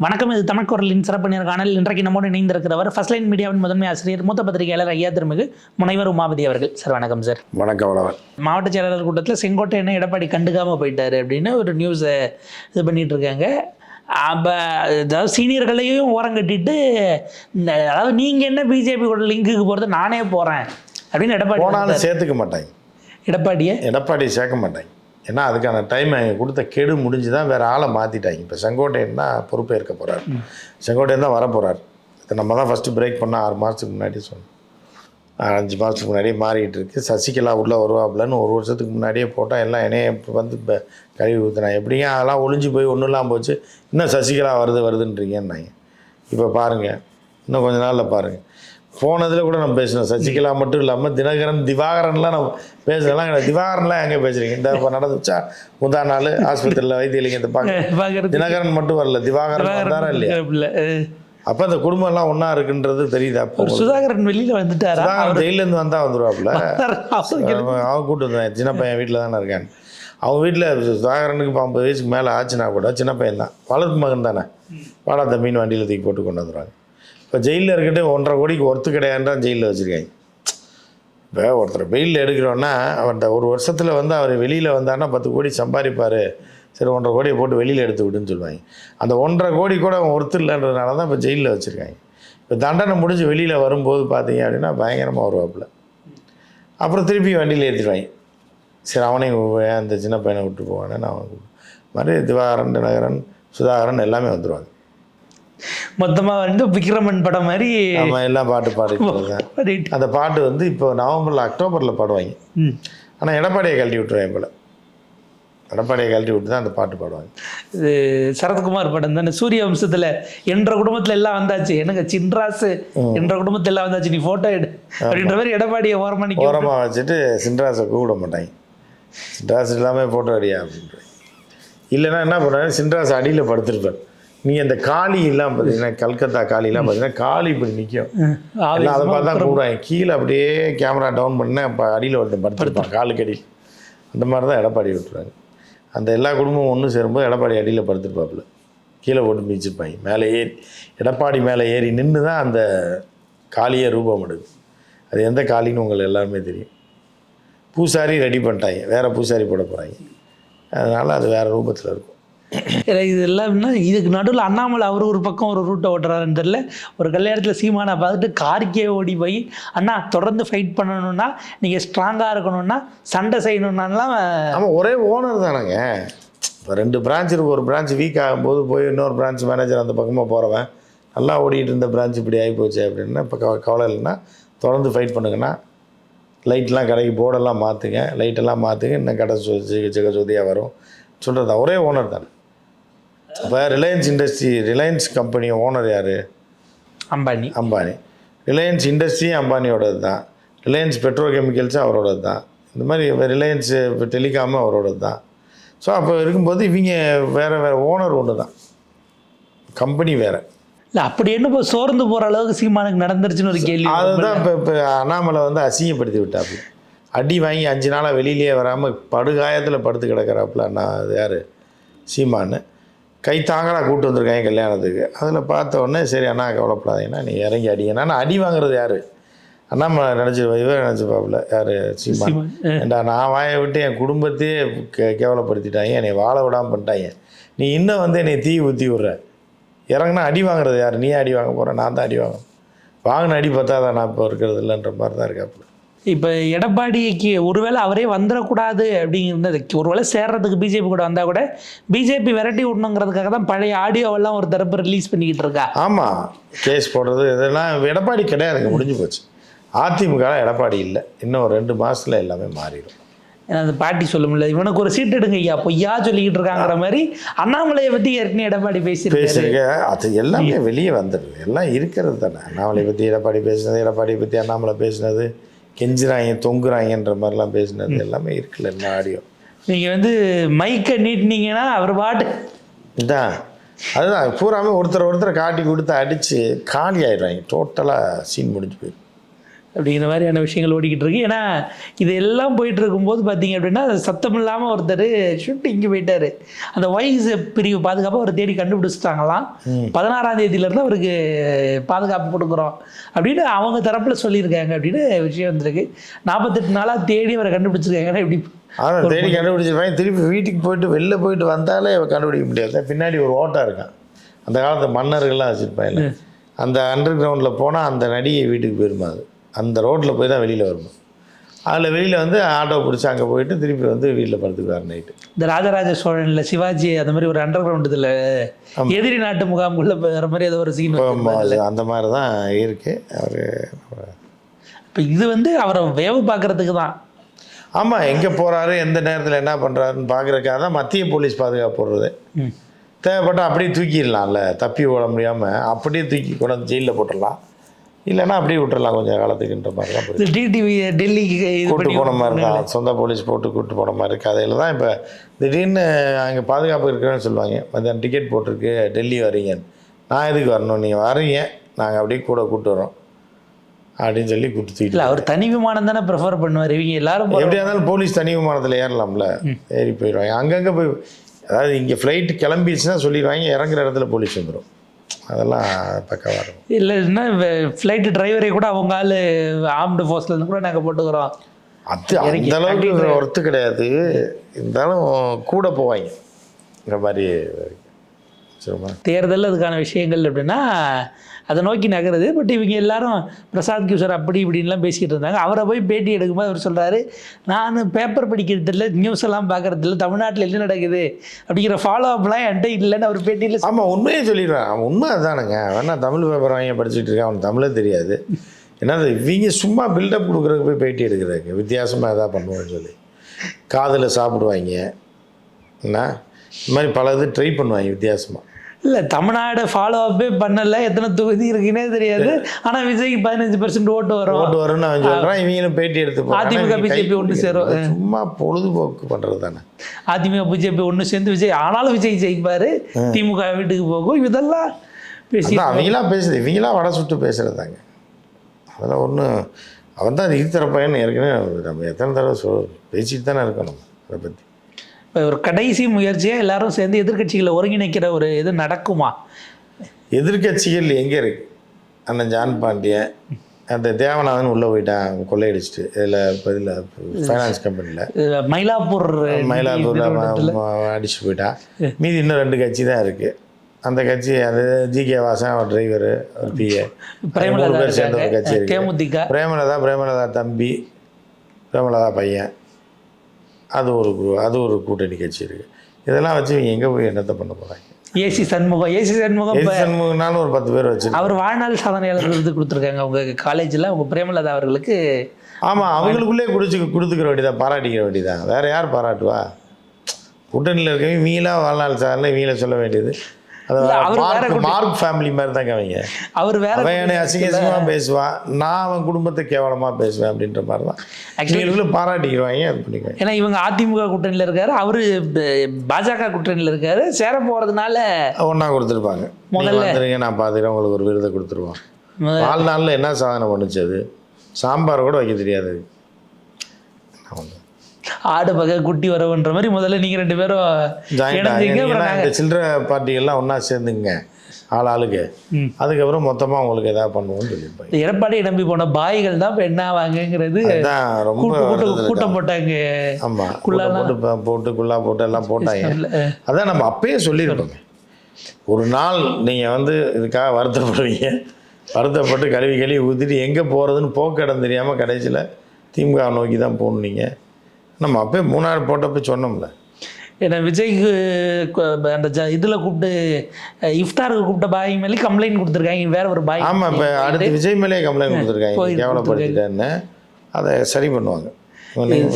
வணக்கம். இது தமிழ் குரலின் சிறப்பு நேர்காணல். இன்றைக்கு நம்மோடு இணைந்திருக்கிறவர் ஃபர்ஸ்ட் லைன் மீடியாவின் முதன்மை ஆசிரியர், மூத்த பத்திரிகையாளர் ஐயா திருமிகு முனைவர் உமாபதி அவர்கள். சார் வணக்கம் சார். வணக்கம். மாவட்ட செயலாளர் கூட்டத்தில் செங்கோட்டையனை எடப்பாடி கண்டுக்காமல் போயிட்டாரு அப்படின்னு ஒரு நியூஸை இது பண்ணிட்டு இருக்காங்க. அப்போ அதாவது சீனியர்களையும் ஓரம் கட்டிட்டு, அதாவது நீங்கள் என்ன பிஜேபி கூட லிங்குக்கு போகிறது, நானே போகிறேன் அப்படின்னு எடப்பாடி போனாலும் சேர்த்துக்க மாட்டாங்க. எடப்பாடி சேர்க்க மாட்டாங்க. ஏன்னா அதுக்கான டைம் கொடுத்த கெடு முடிஞ்சு தான் வேறு ஆளை மாற்றிட்டாங்க. இப்போ செங்கோட்டையன் தான் பொறுப்பேற்க போகிறார். செங்கோட்டையன் தான் வரப்போகிறார். இதை நம்ம தான் ஃபஸ்ட்டு பிரேக் பண்ணால் 6 மாதத்துக்கு முன்னாடி சொன்னோம். 5 மாதத்துக்கு முன்னாடியே மாறிக்கிட்டு இருக்குது. சசிகலா உள்ளே வருவாப்புலன்னு 1 வருஷத்துக்கு முன்னாடியே போட்டால் எல்லாம் என்னையே வந்து இப்போ கழுவி ஊற்றினாங்க. எப்படிங்க அதெல்லாம் ஒளிஞ்சு போய் ஒன்றும் இல்லாமல் போச்சு, இன்னும் சசிகலா வருதுன்றீங்கன்னாங்க. இப்போ பாருங்கள், இன்னும் கொஞ்ச நாளில் பாருங்கள். போனதில் கூட நம்ம பேசணும். சசிகலா மட்டும் இல்லாமல் திவாகரன்லாம் நம்ம பேசலாம். திவாகரன்லாம் எங்கே பேசுகிறீங்க? இந்த இப்போ நடந்துச்சா முந்தா நாள் ஆஸ்பத்திரியில் வைத்தியலிங்கத்தை பார்க்க தினகரன் மட்டும் வரல, திவாகரன் வந்தாரா இல்லையா? அப்போ அந்த குடும்பம்லாம் ஒன்றா இருக்குன்றது தெரியுது. அப்போ சுதாகரன் வெளியில் வந்துட்டார். சுதாகரன் ஜெயிலேருந்து வந்தால் வந்துடுவாப்புல. அவன் கூட்டு வந்தேன். சின்ன பையன் வீட்டில் தானே இருக்கான். அவங்க வீட்டில் சுதாகரனுக்கு 50 வயசுக்கு மேலே ஆச்சுன்னா கூட சின்ன பையன் தான், வளர்ப்பு மகன் தானே. வாடா தம்பின்னு வண்டியில் தூக்கி போட்டு கொண்டு வந்துடுவாங்க. இப்போ ஜெயிலில் இருக்கிட்டு 1.5 கோடிக்கு ஒர்த்து கிடையாதுன்றான் ஜெயிலில் வச்சுருக்காங்க. இப்போ ஒருத்தர் பெயிலில் எடுக்கிறோன்னா அவன் 1 வருஷத்தில் வந்து அவர் வெளியில் வந்தார்னா 10 கோடி சம்பாதிப்பார். சரி 1.5 கோடியை போட்டு வெளியில் எடுத்து விடுன்னு சொல்லுவாங்க. அந்த 1.5 கோடி கூட அவன் ஒர்த்து இல்லைன்றதுனால தான் இப்போ ஜெயிலில் வச்சுருக்காங்க. இப்போ தண்டனை முடிஞ்சு வெளியில் வரும்போது பார்த்தீங்க அப்படின்னா பயங்கரமாக வருவாப்பில். அப்புறம் திருப்பி வண்டியில் ஏற்றிடுவாங்க. சரி அவனையும் அந்த சின்ன பையனை விட்டு போவானேன்னு அவன் மாதிரி திவாகரன், தினகரன், சுதாகரன் எல்லாமே வந்துடுவாங்க. மொத்தமாக வந்து விக்ரமன் படம் மாதிரி நம்ம எல்லாம் பாட்டு பாடிட்டு அந்த பாட்டு வந்து இப்போ நவம்பரில் அக்டோபரில் பாடுவாங்க. ஆனால் எடப்பாடியை கழட்டி விட்டுருவாங்க போல். எடப்பாடியை கழட்டி விட்டு தான் அந்த பாட்டு பாடுவாங்க. இது சரத்குமார் படம் தானே, சூரிய வம்சத்தில் என்ற குடும்பத்தில் எல்லாம் வந்தாச்சு, எனக்கு சின்ராசு என்ற குடும்பத்தில் எல்லாம் வந்தாச்சு, நீ ஃபோட்டோ எடு அப்படின்ற மாதிரி எடப்பாடியை ஓரமாக வச்சுட்டு சின்ராசை கூப்பிட மாட்டாங்க. சின்ராசு இல்லாமல் ஃபோட்டோ அடியா அப்படின்ற. இல்லைன்னா என்ன பண்ணுறாங்க, சின்ராசு அடியில் படுத்துருப்பார். நீங்கள் இந்த காளியெல்லாம் பார்த்தீங்கன்னா, கல்கத்தா காளியெல்லாம் பார்த்தீங்கன்னா காளி இப்படி நிற்கும். எல்லாம் அதை பார்த்து தான் கூடுவாங்க. கீழே அப்படியே கேமரா டவுன் பண்ணால் இப்போ அடியில் ஒருத்தன் படுத்துருப்பான் காலுக்கு அடி. அந்த மாதிரி தான் எடப்பாடி விட்டுருவாங்க. அந்த எல்லா குடும்பமும் ஒன்று சேரும்போது எடப்பாடி அடியில் படுத்துருப்பாப்புல, கீழே போட்டு மிதிச்சிருப்பாங்க. மேலே ஏறி எடப்பாடி மேலே ஏறி நின்று தான் அந்த காளியை ரூபம் எடுக்கும். அது எந்த காளின்னு உங்களுக்கு எல்லாருமே தெரியும். பூசாரி ரெடி பண்ணிட்டாங்க, வேறு பூசாரி போட போகிறாங்க. அதனால் அது வேறு ரூபத்தில் இருக்கும். இது எல்லாம்னா இதுக்கு நடுவில் அண்ணாமலை அவர் ஒரு பக்கம் ஒரு ரூட்டை ஓட்டுறாருன்னு தெரியல. ஒரு கல்யாணத்தில் சீமானை பார்த்துட்டு கார்க்கே ஓடி போய், அண்ணா தொடர்ந்து ஃபைட் பண்ணணும்னா, நீங்கள் ஸ்ட்ராங்காக இருக்கணும்னா, சண்டை செய்யணுன்னாலாம். ஆமாம், ஒரே ஓனர் தானேங்க. இப்போ 2 பிரான்ச் இருக்குது. ஒரு பிரான்ச் வீக் ஆகும்போது போய் இன்னொரு பிரான்ச் மேனேஜர் அந்த பக்கமாக போகிறவன், நல்லா ஓடிட்டு இருந்த பிரான்ச் இப்படி ஆகிப்போச்சு அப்படின்னா இப்போ கவலை இல்லைன்னா தொடர்ந்து ஃபைட் பண்ணுங்கன்னா, லைட்லாம் கடைக்கு போர்டெல்லாம் மாற்றுங்க, லைட்டெல்லாம் மாற்றுங்க, இன்னும் கடை ஜெகஜோதியாக வரும் சொல்கிறது. ஒரே ஓனர் தானே. இப்போ ரிலையன்ஸ் கம்பெனி ஓனர் யார்? அம்பானி. ரிலையன்ஸ் இண்டஸ்ட்ரி அம்பானியோடது தான். ரிலையன்ஸ் பெட்ரோகெமிக்கல்ஸும் அவரோடது தான். இந்த மாதிரி ரிலையன்ஸ் டெலிகாமும் அவரோடது தான். ஸோ அப்போ இருக்கும்போது இவங்க வேறு ஓனர் ஒன்று தான், கம்பெனி வேறு. இல்லை அப்படி என்ன இப்போ சோர்ந்து போகிற அளவுக்கு சீமானுக்கு நடந்துருச்சுன்னு ஒரு கேள்வி. அதுதான் இப்போ அண்ணாமலை வந்து அசிங்கப்படுத்தி விட்டாப்புல. அடி வாங்கி 5 நாளாக வெளியிலேயே வராமல் படுகாயத்தில் படுத்து கிடக்கிறாப்புல. அண்ணா அது யார்? சீமானு. கை தாங்களாக கூப்பிட்டு வந்திருக்காங்க கல்யாணத்துக்கு. அதில் பார்த்த உடனே சரி அண்ணா கவலைப்படாதீங்கன்னா நீ இறங்கி அடிங்கன்னா. ஆனால் அடி வாங்குறது யார்? அண்ணாமலை நினச்சிப்பாப்புல. யார்? சீமான். ஏண்டா நான் வாயை விட்டு என் குடும்பத்தையே கேவலப்படுத்திட்டாங்க, என்னை வாழ விடாமல் பண்ணிட்டாங்க, நீ இன்னும் வந்து என்னை தீ ஊற்றி விட்ற. இறங்குனா அடி வாங்குறது யார்? நீ அடி வாங்க போகிற? நான் தான் அடி வாங்கின அடி பார்த்தாதான் நான் இப்போ இருக்கிறது இல்லைன்ற மாதிரி தான் இருக்காப்புல. இப்போ எடப்பாடிக்கு ஒருவேளை அவரே வந்துடக்கூடாது அப்படிங்கிறது, ஒருவேளை சேர்றதுக்கு பிஜேபி கூட வந்தால் கூட பிஜேபி விரட்டி விடணுங்கிறதுக்காக தான் பழைய ஆடியோவெல்லாம் ஒரு தரப்பு ரிலீஸ் பண்ணிக்கிட்டு இருக்கா. ஆமாம், கேஸ் போடுறது இதெல்லாம் எடப்பாடி கிடையாதுங்க, முடிஞ்சு போச்சு. அதிமுக எடப்பாடி இல்லை, இன்னும் 2 மாதத்தில் எல்லாமே மாறிடும். ஏன்னா அந்த பாட்டி சொல்ல முடியல, இவனுக்கு ஒரு சீட் எடுங்க ஐயா பொய்யா சொல்லிக்கிட்டு இருக்காங்கிற மாதிரி அண்ணாமலையை பற்றி ஏற்கனவே எடப்பாடி பேசியிருக்க. அது எல்லாமே வெளியே வந்துடுது, எல்லாம் இருக்கிறது தானே. அண்ணாமலையை பற்றி எடப்பாடி பேசினது, எடப்பாடியை பற்றி அண்ணாமலை பேசினது, கெஞ்சுறாங்க தொங்குறாங்கன்ற மாதிரிலாம் பேசினது எல்லாமே இருக்குல்ல என்ன ஆடியோ. நீங்கள் வந்து மைக்கை நீட்டினீங்கன்னா அவர் பாட்டு இதான் அதுதான் பூராமே ஒருத்தரை காட்டி கொடுத்து அடித்து காலி ஆகிடுவாங்க. டோட்டலாக சீன் முடிஞ்சு போயிடும். அப்படிங்கிற மாதிரியான விஷயங்கள் ஓடிக்கிட்டு இருக்கு. ஏன்னா இது எல்லாம் போயிட்டு இருக்கும்போது பார்த்தீங்க அப்படின்னா சத்தம் இல்லாமல் ஒருத்தர் ஷூட்டிங்கு போயிட்டார். அந்த வாய்ஸ் பிரிவு பாதுகாப்பாக அவர் தேடி கண்டுபிடிச்சிட்டாங்களாம். 16ஆம் தேதியிலேருந்து அவருக்கு பாதுகாப்பு கொடுக்குறோம் அப்படின்னு அவங்க தரப்பில் சொல்லியிருக்காங்க அப்படின்னு விஷயம் வந்திருக்கு. 48 நாளாக தேடி அவரை கண்டுபிடிச்சிருக்காங்கன்னா எப்படி அவன் தேடி கண்டுபிடிச்சிருப்பாங்க. திருப்பி வீட்டுக்கு போயிட்டு வெளில போயிட்டு வந்தாலே கண்டுபிடிக்க முடியாது. பின்னாடி ஒரு ஓட்டம் இருக்கான். அந்த காலத்து மன்னர்கள்லாம் வச்சுருப்பாங்க. அந்த அண்டர் கிரவுண்டில் போனால் அந்த நடிகை வீட்டுக்கு போயிருமா, அது அந்த ரோட்டில் போய் தான் வெளியில் வருமா. அதில் வெளியில் வந்து ஆட்டோ பிடிச்சி அங்கே போயிட்டு திருப்பி வந்து வீட்டில் படுத்துக்குவார் நைட்டு. இந்த ராஜராஜ சோழனில் சிவாஜி அந்த மாதிரி ஒரு அண்டர் கிரவுண்ட் இதில் எதிரி நாட்டு முகாமுக்குள்ளே போகிற மாதிரி ஏதோ ஒரு சீன் அந்த மாதிரி தான் இருக்குது அவர். இப்போ இது வந்து அவரை வேவு பார்க்குறதுக்கு தான். ஆமாம், எங்கே போகிறாரு எந்த நேரத்தில் என்ன பண்ணுறாருன்னு பார்க்குறதுக்காக தான் மத்திய போலீஸ் பாதுகாப்பு போடுறது. தேவைப்பட்டால் அப்படியே தூக்கிடலாம்ல, தப்பி ஓட முடியாமல் அப்படியே தூக்கி கொண்டு வந்து ஜெயிலில் போட்டுடலாம். இல்லைன்னா அப்படியே விட்டுடலாம் கொஞ்சம் காலத்துக்குன்ற மாதிரி தான். டிடிவி டெல்லிக்கு கூட்டு போன மாதிரி தான், சொந்த போலீஸ் போட்டு கூப்பிட்டு போன மாதிரி கதையில் தான். இப்போ திடீர்னு அங்கே பாதுகாப்பு இருக்கிறேன்னு சொல்லுவாங்க. மத்தியானம் டிக்கெட் போட்டிருக்கு டெல்லி வரீங்கன்னு. நான் எதுக்கு வரணும், நீங்கள் வரீங்க நாங்கள் அப்படியே கூட கூப்பிட்டு வரோம் அப்படின்னு சொல்லி கொடுத்துட்டு. இல்லை அவர் தனி விமானம் தானே ப்ரிஃபர் பண்ணுவார். இவங்க எல்லாரும் எப்படியா இருந்தாலும் போலீஸ் தனி விமானத்தில் ஏறலாம்ல, ஏறி போயிடுவாங்க. அங்கங்கே போய் அதாவது இங்கே ஃப்ளைட்டு கிளம்பிடுச்சுன்னா சொல்லிடுவாங்க, இறங்குற இடத்துல போலீஸ் வந்துடும். அதெல்லாம் பக்கவாக இருக்கும். இல்லைன்னா ஃப்ளைட்டு டிரைவரை கூட அவங்க ஆள் ஆர்ம்டு ஃபோர்ஸ்லேருந்து கூட நாங்கள் போட்டுக்கிறோம். அது அந்த அளவுக்கு ஒர்த்து கிடையாது. இருந்தாலும் கூட போவாங்க இந்த மாதிரி. தேர்தல் அதுக்கான விஷயங்கள் அப்படின்னா அதை நோக்கி நகருது. பட் இவங்க எல்லாரும் பிரசாத் கிஷோர் அப்படி இப்படின்லாம் பேசிக்கிட்டு இருந்தாங்க. அவரை போய் பேட்டி எடுக்கும்போது அவர் சொல்கிறாரு, நான் பேப்பர் படிக்கிறது இல்லை, நியூஸ் எல்லாம் பார்க்குறது இல்லை, தமிழ்நாட்டில் என்ன நடக்குது அப்படிங்கிற ஃபாலோ அப்லாம் என்கிட்ட இல்லைன்னு அவர் பேட்டியில். ஆமாம், உண்மையே சொல்லிடுவேன். அவன் உண்மை அதுதானுங்க. வேணா தமிழ் பேப்பர் வாங்கி படிச்சுட்டு இருக்கேன், அவனுக்கு தமிழே தெரியாது. ஏன்னா இவங்க சும்மா பில்டப் கொடுக்குறதுக்கு போய் பேட்டி எடுக்கிறாங்க, வித்தியாசமாக எதாவது பண்ணுவோன்னு சொல்லி. காதில் சாப்பிடுவாங்க என்ன, இந்த மாதிரி பல இது ட்ரை பண்ணுவாங்க வித்தியாசமாக. இல்லை தமிழ்நாடு ஃபாலோ அப்பே பண்ணலை, எத்தனை தொகுதி இருக்குன்னே தெரியாது. ஆனால் விஜய்க்கு 15% ஓட்டு வரும்னு அவன் சொல்கிறான். இவங்களும் பேட்டி எடுத்து அதிமுக பிஜேபி ஒன்று சேரும். சும்மா பொழுதுபோக்கு பண்ணுறது தானே. அதிமுக பிஜேபி ஒன்று சேர்ந்து விஜய் ஆனாலும் விஜய் ஜெயிப்பார், திமுக வீட்டுக்கு போகும். இதெல்லாம் பேசி அவங்களாம் பேசுது, இவங்களாம் வடை சுட்டு பேசுகிறது தாங்க. அதெல்லாம் ஒன்றும் அவன் தான் இது தரப்பையன்னு ஏற்கனவே நம்ம எத்தனை தடவை பேசிட்டு தானே இருக்கணும் அதை பற்றி. இப்போ ஒரு கடைசி முயற்சியாக எல்லாரும் சேர்ந்து எதிர்கட்சிகளை ஒருங்கிணைக்கிற ஒரு இது நடக்குமா? எதிர்கட்சிகள் எங்கே இருக்குது? அண்ணன் ஜான் பாண்டியன், அந்த தேவநாதன் உள்ளே போயிட்டான் கொள்ளையடிச்சிட்டு. இதில் ஃபைனான்ஸ் கம்பெனியில் மயிலாப்பூரில் அடிச்சுட்டு போயிட்டான். மீதி இன்னும் 2 கட்சி தான் இருக்குது. அந்த கட்சி அது ஜிகே வாசன், அவர் டிரைவரு, ஒரு பிஏ, 3 பேர் சேர்ந்த ஒரு கட்சி இருக்குது. பிரேமலதா தம்பி, பிரேமலதா பையன், அது ஒரு கூட்டணி கட்சி இருக்குது. இதெல்லாம் வச்சு இவங்க எங்கே போய் என்னத்தை பண்ண போகிறாங்க? ஏசி சண்முகம்னாலும் ஒரு 10 பேர் வச்சு அவர் வாழ்நாள் சாதனையாளர் விருது கொடுத்துருக்காங்க அவங்க காலேஜில். அவங்க பிரேமலதா அவர்களுக்கு. ஆமாம், அவங்களுக்குள்ளே கொடுத்துக்கிற வேண்டியதான், பாராட்டிக்கிற வேண்டியதான். வேறு யார் பாராட்டுவா? கூட்டணியில் இருக்கவங்க இவங்களாம் வாழ்நாள் சாதனை இவங்கள சொல்ல வேண்டியது. மார்க் ஃபேமிலி மாதிரி தான் அவங்க. அவர் வேற என்னை அசிங்கமாக பேசுவான், நான் அவன் குடும்பத்தை கேவலமாக பேசுவேன் அப்படின்ற மாதிரி தான் ஆக்சுவலி பாராட்டிக்குவாங்க. அது பண்ணிக்குவாங்க. ஏன்னா இவங்க அதிமுக கூட்டணியில் இருக்காரு, அவரு பாஜக கூட்டணியில் இருக்காரு. சேர போகிறதுனால ஒன்றா கொடுத்துருப்பாங்க. முதல்ல வந்துருங்க, நான் பார்த்துக்கிறேன், உங்களுக்கு ஒரு விருதை கொடுத்துருவோம். வாழ்நாளில் என்ன சாதனை பண்ணுச்சு? அது சாம்பார் கூட வைக்க தெரியாது. ஆடு பகை குட்டி வரவுன்ற மாதிரி முதல்ல நீங்கள் 2 பேரும் சில்லற பார்ட்டிகள்லாம் ஒன்றா சேர்ந்துங்க ஆளுக்கு. அதுக்கப்புறம் மொத்தமாக உங்களுக்கு எதாவது பண்ணுவோம்னு சொல்லியிருப்பாங்க. எடப்பாடி நம்பி போன பாய்கள் தான் இப்போ என்ன வாங்குங்கிறது ரொம்ப கூட்டம் போட்டாங்க. ஆமாம், குள்ளா போட்டு எல்லாம் போட்டாங்க. அதான் நம்ம அப்பயே சொல்லியிருப்போங்க. ஒரு நாள் நீங்கள் வந்து இதுக்காக வருத்தப்படுவீங்க, வருத்தப்பட்டு கழுவி ஊற்றிட்டு எங்கே போகிறதுன்னு போக்கிடம் தெரியாமல் கடைசியில் திமுக நோக்கி தான் போகணும். நீங்கள் நம்ம அப்பயே 3 போட்டப்போ சொன்னோம்ல. ஏன்னா விஜய்க்கு அந்த இதில் கூப்பிட்டு இஃப்தாருக்கு கூப்பிட்ட பாய் மேலே கம்ப்ளைண்ட் கொடுத்துருக்காங்க. வேற ஒரு பாய். ஆமாம், இப்போ அடுத்து விஜய் மேலே கம்ப்ளைண்ட் கொடுத்துருக்காங்க, கேவலப்படுத்திட்டேன்னு. அதை சரி பண்ணுவாங்க.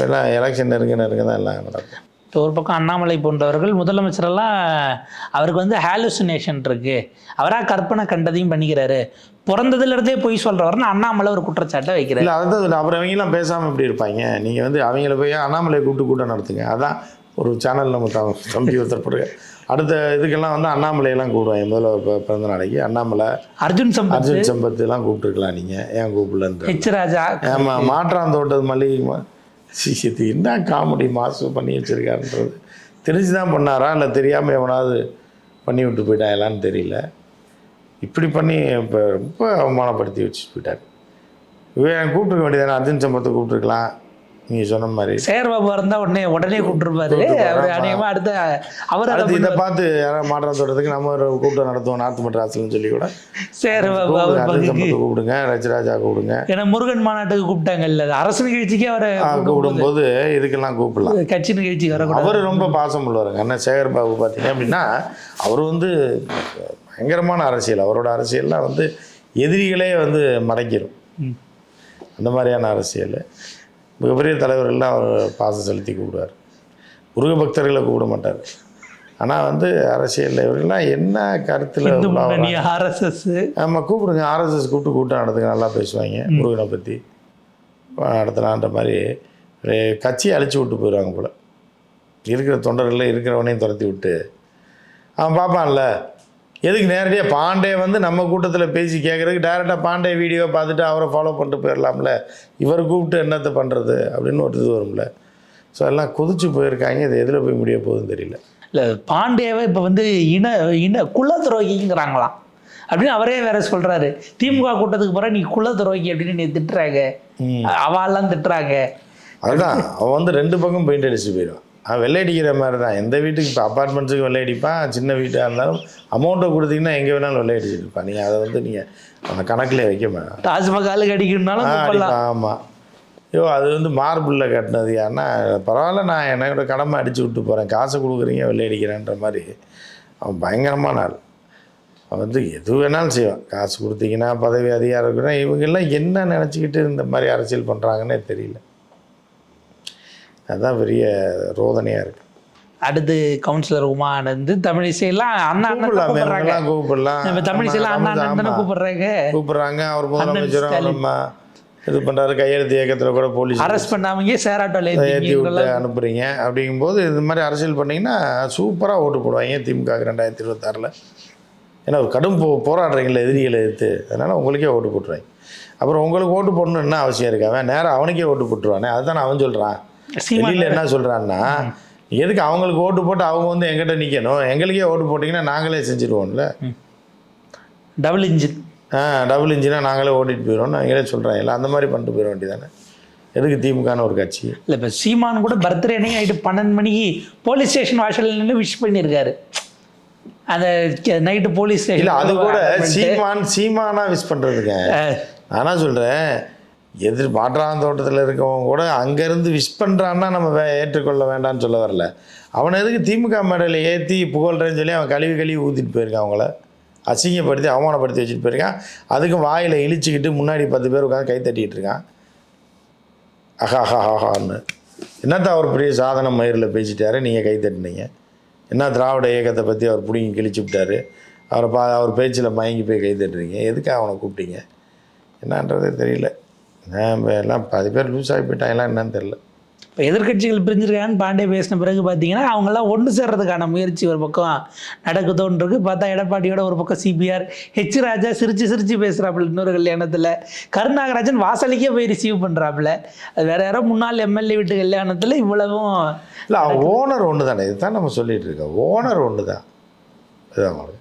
எல்லாம் எலெக்ஷன் நெருங்க தான் எல்லாம் நடக்கும். ஒரு பக்கம் அண்ணாமலை போன்றவர்கள் முதலமைச்சரெல்லாம் அவருக்கு வந்து ஹாலுசினேஷன் இருக்குது, அவராக கற்பனை கண்டதையும் பண்ணிக்கிறாரு, பிறந்ததுலேருந்தே பொய் சொல்கிறவர்னு அண்ணாமலை ஒரு குற்றச்சாட்டை வைக்கிறார். இல்லை, அதாவது அப்புறம் அவங்களாம் பேசாமல் எப்படி இருப்பாங்க? நீங்கள் வந்து அவங்கள போய் அண்ணாமலை கூட்டம் நடத்துங்க. அதான் ஒரு சேனல் நம்ம தம்பி ஒருத்தர் போட்டு அடுத்த இதுக்கெல்லாம் வந்து அண்ணாமலையெல்லாம் கூப்பிடுவாங்க. முதல்ல பிறந்த நாளைக்கு அண்ணாமலை, அர்ஜுன் சம்பத் எல்லாம் கூப்பிட்டுருக்கலாம். நீங்கள் ஏன் கூப்பிடலன்ற ஹெச் ராஜா, ஆமாம், மாற்றாந்தோட்டது மல்லிகை இது என்ன காமெடி மாசு பண்ணி வச்சுருக்காருன்றது தெரிஞ்சு தான் பண்ணாரா இல்லை தெரியாமல் எவனாவது பண்ணி விட்டு போயிட்டாங்களான்னு தெரியல. இப்படி பண்ணி இப்போ ரொம்ப அவமானப்படுத்தி வச்சுட்டு போயிட்டார். இவன் கூப்பிட்டுருக்க வேண்டியதானே, அர்ஜுன் சம்பத்தை கூப்பிட்டுருக்கலாம். நீங்கள் சொன்ன மாதிரி சேகர்பாபு இருந்தால் உடனே கூப்பிட்டுருப்பாரு. அவர் அநேகமாக அடுத்து இதை பார்த்து யாராவது மாற்றம் தோட்டத்துக்கு நம்ம ஒரு கூட்டம் நடத்துவோம் நார்த் மெட்ராஸ்ன்னு சொல்லி கூட சேகர்பாபு அர்ஜுன் சம்பத்தை கூப்பிடுங்க, ரஜராஜா கூப்பிடுங்க. ஏன்னா முருகன் மாநாட்டுக்கு கூப்பிட்டாங்க இல்லை, அரசு நிகழ்ச்சிக்கே அவரை கூப்பிடும்போது இதுக்கெல்லாம் கூப்பிடலாம். கட்சி நிகழ்ச்சி வரக்கூடாது. அவர் ரொம்ப பாசம் உள்ளவருங்க. அண்ணன் சேகர்பாபு பார்த்தீங்க அப்படின்னா அவர் வந்து பயங்கரமான அரசியல். அவரோட அரசியல்லாம் வந்து எதிரிகளே வந்து மடக்கிடும். அந்த மாதிரியான அரசியல். மிகப்பெரிய தலைவர்கள்லாம் அவர் பாசம் செலுத்தி கூப்பிடுவார். முருக பக்தர்களை கூப்பிட மாட்டார். ஆனால் வந்து அரசியலில் இவர்கள்லாம் என்ன கருத்தில் ஆர்எஸ்எஸ் நம்ம கூப்பிடுங்க, ஆர்எஸ்எஸ் கூட்டம் நடத்துங்க, நல்லா பேசுவாங்க முருகனை பற்றி நடத்தலான்ற மாதிரி கட்சியை அழிச்சு விட்டு போயிடுவாங்க போல். இருக்கிற தொண்டர்களில் இருக்கிறவனையும் துரத்தி விட்டு அவன் பார்ப்பான்ல. எதுக்கு நேரடியாக பாண்டே வந்து நம்ம கூட்டத்தில் பேசி கேட்குறதுக்கு டைரெக்டாக பாண்டே வீடியோ பார்த்துட்டு அவரை ஃபாலோ பண்ணிட்டு போயிடலாம்ல. இவர் கூப்பிட்டு என்னத்தை பண்ணுறது அப்படின்னு ஒரு இது வரும்ல. ஸோ எல்லாம் கொதிச்சு போயிருக்காங்க. இது எதில் போய் முடிய போகுதுன்னு தெரியல. இல்லை, பாண்டேவை இப்போ வந்து இன குல துரோகிங்கிறாங்களாம் அப்படின்னு அவரே வேற சொல்கிறாரு. திமுக கூட்டத்துக்கு போகிற நீ குல துரோகி அப்படின்னு நீ திட்டுறாங்க, அவெல்லாம் திட்டுறாங்க. அதுதான் அவன் வந்து ரெண்டு பக்கம் பெயிண்ட் அடிச்சுட்டு போயிடுவான். வெள்ளை அடிக்கிற மாதிரி தான். எந்த வீட்டுக்கு இப்போ அப்பார்ட்மெண்ட்ஸுக்கு வெள்ளை அடிப்பான், சின்ன வீட்டாக இருந்தாலும் அமௌண்ட்டை கொடுத்தீங்கன்னா எங்கே வேணாலும் வெள்ளை அடிச்சுட்டு இருப்பான். நீங்கள் அதை வந்து நீங்கள் அந்த கணக்கில் வைக்க மாட்டேன். தாஜ்மஹாலுக்கு அடிக்கணும்னாலும் ஆமாம். அது வந்து மார்பிளில் கட்டினது யாருன்னா பரவாயில்ல, நான் என்னோட கடமை அடித்து விட்டு போகிறேன், காசு கொடுக்குறீங்க வெள்ளை அடிக்கிறேன்ற மாதிரி அவன் பயங்கரமான ஆள். அவன் வந்து எது வேணாலும் செய்வான். காசு கொடுத்தீங்கன்னா பதவி அதிகாரம் இருக்குன்னா இவங்கெல்லாம் என்ன நினச்சிக்கிட்டு இந்த மாதிரி அரசியல் பண்ணுறாங்கன்னே தெரியல. அதுதான் பெரிய ரோதனையாக இருக்குது. அடுத்து கவுன்சிலர் உமா ஆனந்த், தமிழிசையெல்லாம் அண்ணா கூப்பிடலாம். தமிழிசையெல்லாம் அண்ணா கூப்பிடுறாங்க. அவர் முதலமைச்சரும் நம்ம இது பண்ணுறாரு. கையெழுத்து இயக்கத்தில் கூட போலீஸ் அரெஸ்ட் பண்ணாமல் சேராட்டோவில் ஏற்றி விட்டு அனுப்புகிறீங்க. அப்படிங்கும்போது இது மாதிரி அரசியல் பண்ணிங்கன்னா சூப்பராக ஓட்டு போடுவாங்க திமுக 2026. ஏன்னா கடும் போராடுறீங்களா எதிரிகளை எதிர்த்து, அதனால் உங்களுக்கே ஓட்டு போட்டுருவாங்க. அப்புறம் உங்களுக்கு ஓட்டு போடணும்னு என்ன அவசியம் இருக்காங்க, நேராக அவனுக்கே ஓட்டு போட்டுருவானே. அதுதான் அவன் சொல்கிறான். வெளியில் என்ன சொல்கிறான்னா, எதுக்கு அவங்களுக்கு ஓட்டு போட்டு அவங்க வந்து எங்கிட்ட நிற்கணும், எங்களுக்கே ஓட்டு போட்டிங்கன்னா நாங்களே செஞ்சுருவோம்ல. டபுள் இன்ஜினாக நாங்களே ஓட்டிகிட்டு போயிடுவோம் நாங்களே சொல்கிறேன். இல்லை அந்த மாதிரி பண்ணிட்டு போயிட வேண்டியதானே. எதுக்கு திமுகன்னு ஒரு கட்சி இல்லை. இப்போ சீமான் கூட பர்த்டே அன்னைக்கு நைட்டு 12 மணிக்கு போலீஸ் ஸ்டேஷன் வாசலில் நின்று விஷ் பண்ணியிருக்காரு. அந்த நைட்டு போலீஸ் ஸ்டேஷன். இல்லை அது கூட சீமானா விஷ் பண்ணுறதுங்க. நானா சொல்கிறேன், மாற்றாந்தோட்டத்தில் இருக்கவங்க கூட அங்கேருந்து விஷ் பண்ணுறான்னா நம்ம ஏற்றுக்கொள்ள வேண்டாம்னு சொல்ல வரல. அவனை எதுக்கு திமுக மேடையில் ஏற்றி புகழ்றேன்னு சொல்லி அவன் கழுவி ஊற்றிட்டு போயிருக்கான். அவங்கள அசிங்கப்படுத்தி அவமானப்படுத்தி வச்சுட்டு போயிருக்கான். அதுக்கு வாயில் இழிச்சிக்கிட்டு முன்னாடி 10 பேர் உட்காந்து கை தட்டிக்கிட்டு இருக்கான். ஆஹான்னு என்னத்த அவர் பெரிய சாதனை மயிரில் பேசிட்டாரு, நீங்கள் கை தட்டினீங்க. என்ன திராவிட இயக்கத்தை பற்றி அவர் பிடிங்கி கிழிச்சு விட்டார். அவர் பேச்சில் மயங்கி போய் கை தட்டுறீங்க. எதுக்காக அவனை கூப்பிட்டீங்க என்னன்றதே தெரியல. எல்லாம் 10 பேர் லூஸ் ஆகி போயிட்டாங்கலாம் என்னன்னு தெரில. இப்போ எதிர்கட்சிகள் பிரிஞ்சிருக்காங்கன்னு பாண்டே பேசின பிறகு பார்த்தீங்கன்னா அவங்களாம் ஒன்று சேர்றதுக்கான முயற்சி ஒரு பக்கம் நடக்குதோன்றிருக்கு. பார்த்தா எடப்பாடியோட ஒரு பக்கம் சிபிஆர், ஹெச் ராஜா சிரிச்சு பேசுகிறாப்புல. இன்னொரு கல்யாணத்தில் கருநாகராஜன் வாசலுக்கே போய் ரிசீவ் பண்ணுறாப்புல. அது வேறு யாரோ முன்னாள் எம்எல்ஏ வீட்டு கல்யாணத்தில் இவ்வளவும் இல்லை. ஓனர் ஒன்று தானே, இதுதான் நம்ம சொல்லிகிட்டு இருக்கோம். ஓனர் ஒன்று தான். இதுதான்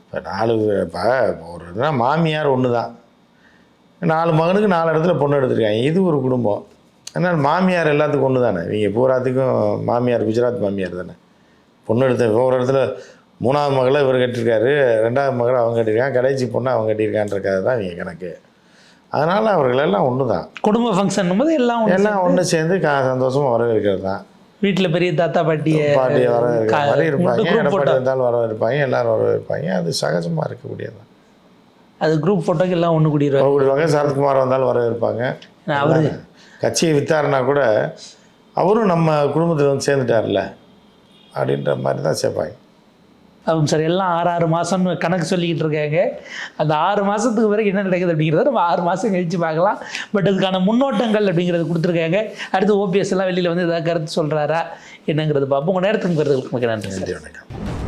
இப்போ 4 ஒரு மாமியார் ஒன்று தான். 4 மகனுக்கு 4 இடத்துல பொண்ணு எடுத்துருக்காங்க. இது ஒரு குடும்பம். அதனால் மாமியார் எல்லாத்துக்கும் ஒன்று தானே. இவங்க பூராத்துக்கும் மாமியார் குஜராத் மாமியார் தானே. பொண்ணு எடுத்த ஒரு இடத்துல 3ஆவது மகளை இவர் கட்டியிருக்காரு, 2ஆவது மகளை அவங்க கட்டியிருக்காங்க, கடைசி பொண்ணு அவங்க கட்டியிருக்கான்றக்காக தான் இவங்க கணக்கு. அதனால் அவர்களெல்லாம் ஒன்று தான். குடும்ப ஃபங்க்ஷன் போது எல்லாம் ஒன்று சேர்ந்து சந்தோஷமாக வரவேற்கிறது தான். வீட்டில் பெரிய தாத்தா பாட்டியை வரவேற்கிற மாதிரி இருப்பாங்க. எடப்பாடி வந்தாலும் வரவேற்பாங்க, எல்லோரும் வரவேற்பாங்க. அது சகஜமாக இருக்கக்கூடியது தான். அது குரூப் ஃபோட்டோக்கு எல்லாம் ஒன்று கூடிடுவாங்க. சரத்குமார் வந்தாலும் வரவேற்பாங்க. அவர் கட்சியை வித்தாருன்னா கூட அவரும் நம்ம குடும்பத்தில் வந்து சேர்ந்துட்டார்ல அப்படின்ற மாதிரி தான் சேர்ப்பாங்க. ஆமாம் சார், எல்லாம் 6 மாதம்னு கணக்கு சொல்லிக்கிட்டு இருக்காங்க. அந்த 6 மாதத்துக்கு பிறகு என்ன நடக்குது அப்படிங்கிறத நம்ம 6 மாதம் கழித்து பார்க்கலாம். பட் அதுக்கான முன்னோட்டங்கள் அப்படிங்கிறது கொடுத்துருக்காங்க. அடுத்து ஓபிஎஸ் எல்லாம் வெளியில் வந்து ஏதாவது கருத்து சொல்கிறாரா என்னங்கிறது பார்ப்போம். உங்கள் நேரத்துக்கு கருத்துக்களுக்கு மிக நன்றி. நன்றி, வணக்கம்.